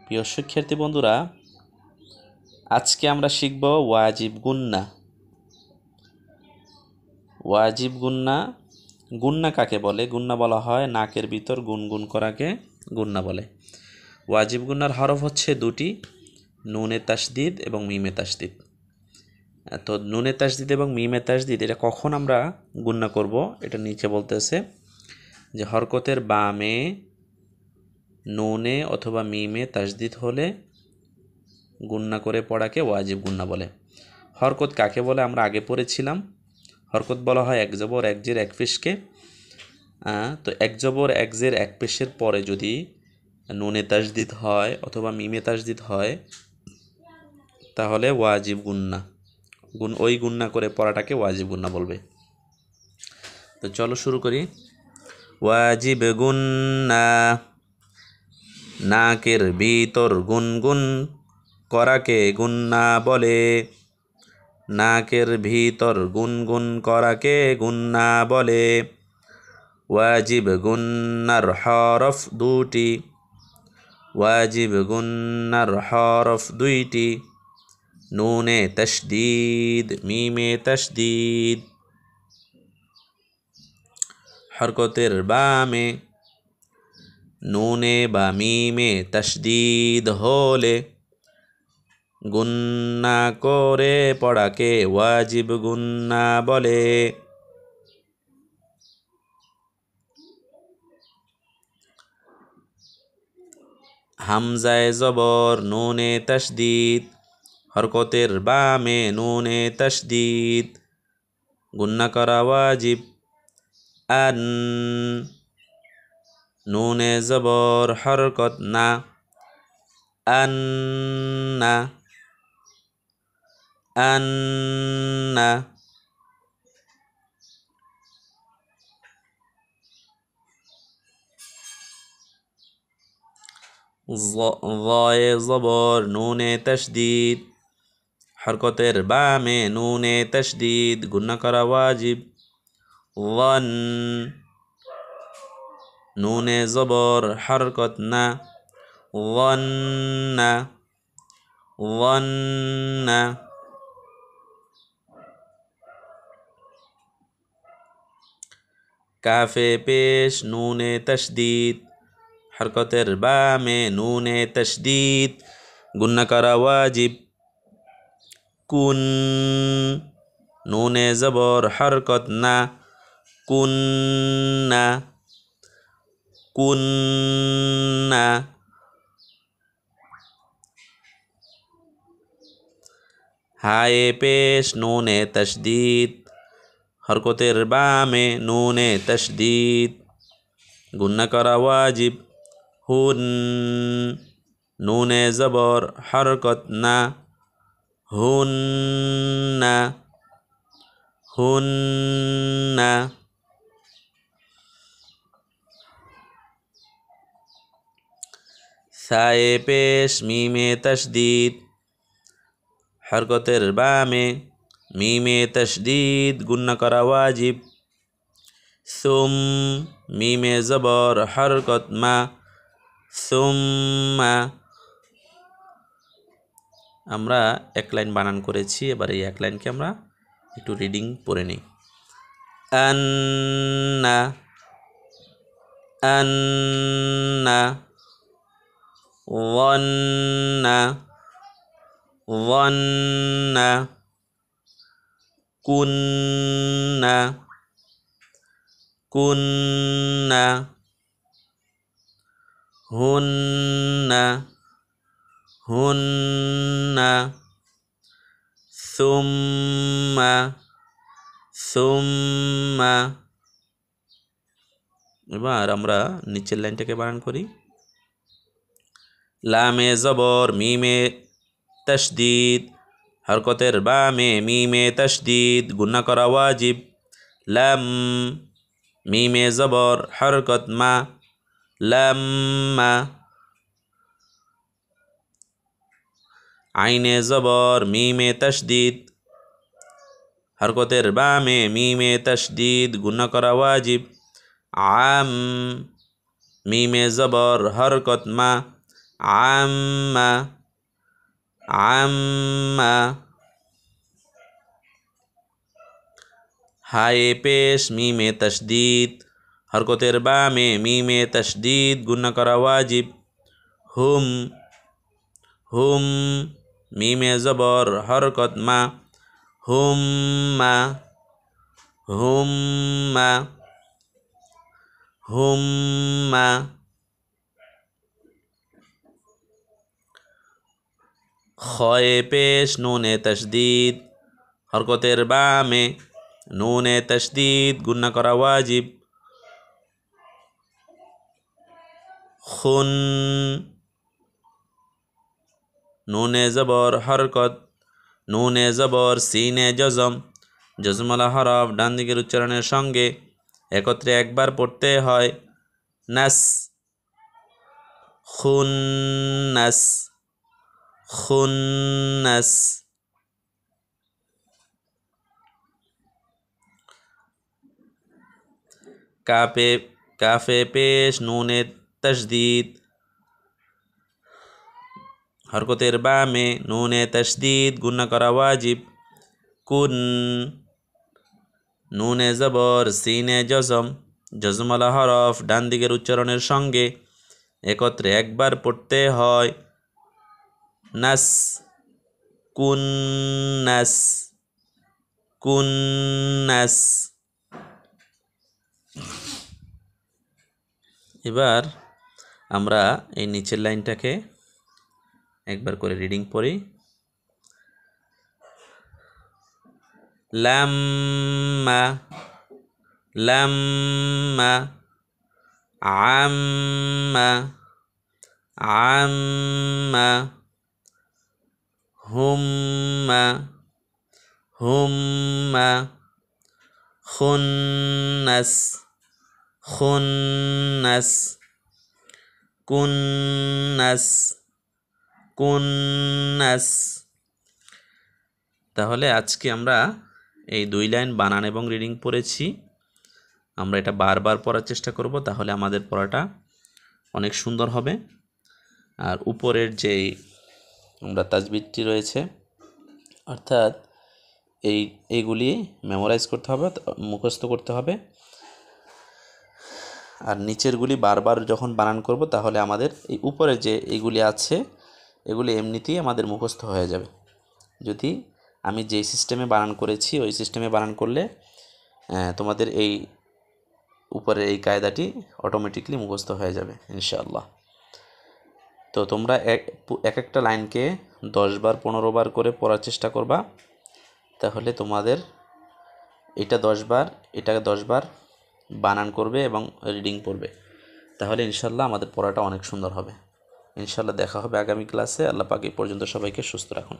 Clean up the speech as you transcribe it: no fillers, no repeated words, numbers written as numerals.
প্রিয় শিক্ষার্থী বন্ধুরা, আজকে আমরা শিখব ওয়াজিব গুন্না। ওয়াজিব গুন্না, গুন্না কাকে বলে? গুন্না বলা হয় নাকের ভিতর গুনগুন করাকে গুন্না বলে। ওয়াজিব গুন্নার হরফ হচ্ছে দুটি, নুনে তাসদিদ এবং মিমে তাসদিদ। তো নুনে তাসদিদ এবং মিমে তাসদিদ এটা কখন আমরা গুন্না করব, এটা নিচে বলতেছে যে হরকতের বামে নুনে অথবা মিমে তাসদিদ হলে গুন্না করে পড়াকে ওয়াজিব গুন্না বলে। হরকত কাকে বলে আমরা আগে পড়েছিলাম। হরকত বলা হয় এক জবর এক জের এক পেশকে। তো এক জবর এক জের এক পেশের পরে যদি নুনে তাসদিদ হয় অথবা মিমে তাসদিদ হয় তাহলে ওয়াজিব গুন্না, ওই গুন্না করে পড়াটাকে ওয়াজিব গুন্না বলবে। তো চলো শুরু করি। ওয়াজিব গুন্না, নাকের ভিতর গুনগুন করাকে গুন্না বলে। নাকের ভিতর গুনগুন করাকে গুন্না বলে। ওয়াজিব গুন্নার হরফ দুটি, ওয়াজিব গুন্নার হরফ দুইটি, নুনে তাসদিদ মিমে তাসদিদ। হরকতের বামে নুনে বা মিমে তাসদিদ হলে গুন্না করে পড়াকে ওয়াজিব গুন্না বলে। হামজায় জবর নুনে তাসদিদ, হরকতের বামে নুনে তাসদিদ, গুন্না করা ওয়াজিব। আন, নুনে জবর হরকত না, আন্না আন্না। জয়ে জবর নুনে তাসদিদ, হরকতের বামে নুনে তাসদিদ, গুন্না করা ওয়াজিব। ওয়ান, নুনে জবর হরকত না, ওয়ান্না ওয়ান্না। কাফে পেশ নুনে তাসদিদ, হরকতের বামে নুনে তাসদিদ, গুন্না করা ওয়াজিব। কুন, নুনে জবর হরকত না, কুন্না কুন্না। হায়ে পেশ নুনে তাসদিদ, হরকতের বামে নুনে তাসদিদ, গুন্না করা ওয়াজিব। হুন, নুনে জবর হরকত না, হুন্না হুন্না। সায়ে পেশ মিমে তাসদিদ, হরকতের বামে মিমে তাসদিদ, গুন্না করা ওয়াজিব। সুম, মিমে জবর হরকত মা, সুম্মা। আমরা এক লাইন বানান করেছি, এবার এই এক লাইনকে আমরা একটু রিডিং পড়ে নিই। আন্না আন্না, ওয়ান্না ওয়ান্না, কুন্না কুন্না, হুন্না হুন্না, সুম্মা সুম্মা। এবার আমরা নিচের লাইনটাকে বানান করি। লামে জবর মিমে তাসদিদ, হরকতের বামে মিমে তাসদিদ, গুন্না করা ওয়াজিব। লাম, মিমে জবর হরকত মা, লাম্মা। আইনে জবর মিমে তাসদিদ, হরকতের বামে মিমে তাসদিদ, গুন্না করা ওয়াজিব। আম, মিমে জবর হরকত মা, আম্মা আম্মা। হায়ে পেশ মিমে তশদিদ, হরকতের বামে মিমে তশদিদ গুন্না করা ওয়াজিব। হুম হুম, মিমে জবর হরকত মা, হুম্মা হুম্মা হুম্মা। খয়ে পেশ নুনে তশদিদ, হরকতের বামে নুনে তশদিদ গুন্না করা ওয়াজিব। খুন, নুনে জবর হরকত, নুনে জবর সিনে জজম, জজমলা হরফ ডান দিকের উচ্চারণের সঙ্গে একত্রে একবার পড়তে হয়। নাস, খুন্নাস খুন্নাস। কাফে কাফে পেশ নুনে তশদিদ, হরকতের বামে নুনে তশদিদ গুন্না করা ওয়াজিব। কুন, নুনে জবর সিনে জজম, জজমলা হরফ ডান দিকের উচ্চারণের সঙ্গে একত্রে একবার পড়তে হয়। নাস, কুন্নাস কুন্নাস। এবার আমরা এই নিচের লাইনটাকে একবার করে রিডিং পড়ি। লাম্মা লাম্মা, আম্মা আম্মা, হুম্মা হুম্মা, খুন্নাস খুন্নাস, কুন্নাস কুন্নাস। তাহলে আজকে আমরা এই 2 লাইন বানান এবং রিডিং পড়েছি। আমরা এটা বারবার পড়ার চেষ্টা করব, তাহলে আমাদের পড়াটা অনেক সুন্দর হবে। আর উপরের যেই আমরা তাজবিদটি রয়েছে, অর্থাৎ এইগুলি মেমোরাইজ করতে হবে, মুখস্থ করতে হবে। আর নিচেরগুলি বারবার যখন বানান করব, তাহলে আমাদের এই উপরে যে এইগুলি আছে এগুলি এমনিতেই আমাদের মুখস্থ হয়ে যাবে। যদি আমি যেই সিস্টেমে বানান করেছি ওই সিস্টেমে বানান করলে তোমাদের এই উপরের এই কায়দাটি অটোমেটিকলি মুখস্থ হয়ে যাবে ইনশাআল্লাহ। তো তোমরা এক একটা লাইনকে 10 বার 15 বার করে পড়ার চেষ্টা করবা, তাহলে তোমাদের এটা 10 বার, এটাকে 10 বার বানান করবে এবং রিডিং পড়বে, তাহলে ইনশাআল্লাহ আমাদের পড়াটা অনেক সুন্দর হবে। ইনশাআল্লাহ দেখা হবে আগামী ক্লাসে। আল্লাহ পাক এই পর্যন্ত সবাইকে সুস্থ রাখুন।